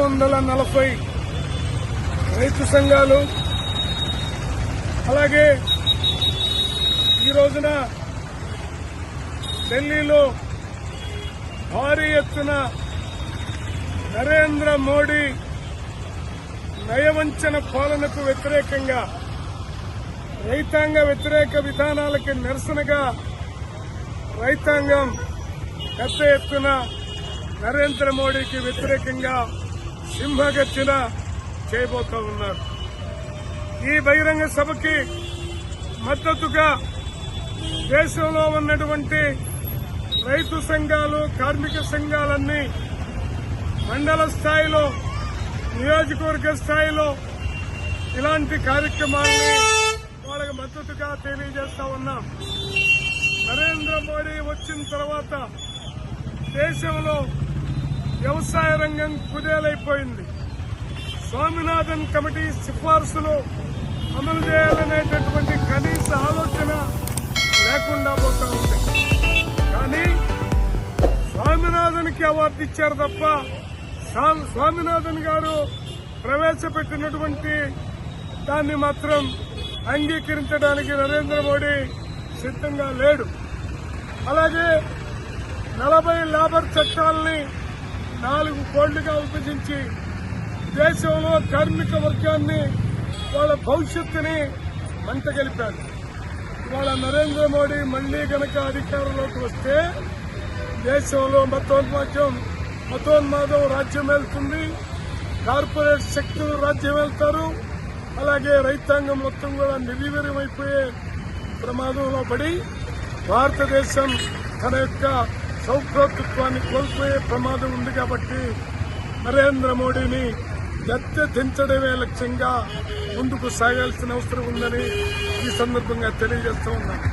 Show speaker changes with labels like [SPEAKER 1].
[SPEAKER 1] 440 రైతు సంఘాలు, అలాగే ఈ రోజున ఢిల్లీలో భారీ ఎత్తున నరేంద్ర మోడీ నయవంచన పాలనకు వ్యతిరేకంగా, రైతాంగ వ్యతిరేక విధానాలకి నిరసనగా రైతాంగం పెద్ద ఎత్తున నరేంద్ర మోడీకి వ్యతిరేకంగా సింహగర్జన చేయబోతూ ఉన్నారు. ఈ బహిరంగ సభకి మద్దతుగా దేశంలో ఉన్నటువంటి రైతు సంఘాలు, కార్మిక సంఘాలన్నీ మండల స్థాయిలో, నియోజకవర్గ స్థాయిలో ఇలాంటి కార్యక్రమాల్ని వాళ్ళకి మద్దతుగా తెలియజేస్తా ఉన్నాం. నరేంద్ర మోడీ వచ్చిన తర్వాత దేశంలో వ్యవసాయ రంగం కుదేలైపోయింది. స్వామినాథన్ కమిటీ సిఫార్సులు అమలు చేయాలనేటటువంటి కనీస ఆలోచన లేకుండా పోతా ఉంది. కానీ స్వామినాథన్కి అవార్డు ఇచ్చారు తప్ప స్వామినాథన్ గారు ప్రవేశపెట్టినటువంటి దాన్ని మాత్రం అంగీకరించడానికి నరేంద్ర మోడీ సిద్ధంగా లేడు. అలాగే 40 లేబర్ చట్టాలని 4 కోళ్లుగా విభజించి దేశంలో కార్మిక వర్గాన్ని, వాళ్ళ భవిష్యత్తుని మంటగలిపారు. ఇవాళ నరేంద్ర మోడీ మళ్లీ గనక అధికారంలోకి వస్తే దేశంలో మతోన్మాదం రాజ్యం వెళ్తుంది, కార్పొరేట్ శక్తులు రాజ్యం వెళ్తారు. అలాగే రైతాంగం మొత్తం కూడా నిర్వీర్యమైపోయే ప్రమాదంలో పడి భారతదేశం తన యొక్క సౌభ్రాతృత్వాన్ని కోల్పోయే ప్రమాదం ఉంది. కాబట్టి నరేంద్ర మోడీని దించడమే లక్ష్యంగా ముందుకు సాగాల్సిన అవసరం ఉందని ఈ సందర్భంగా తెలియజేస్తూ ఉన్నాను.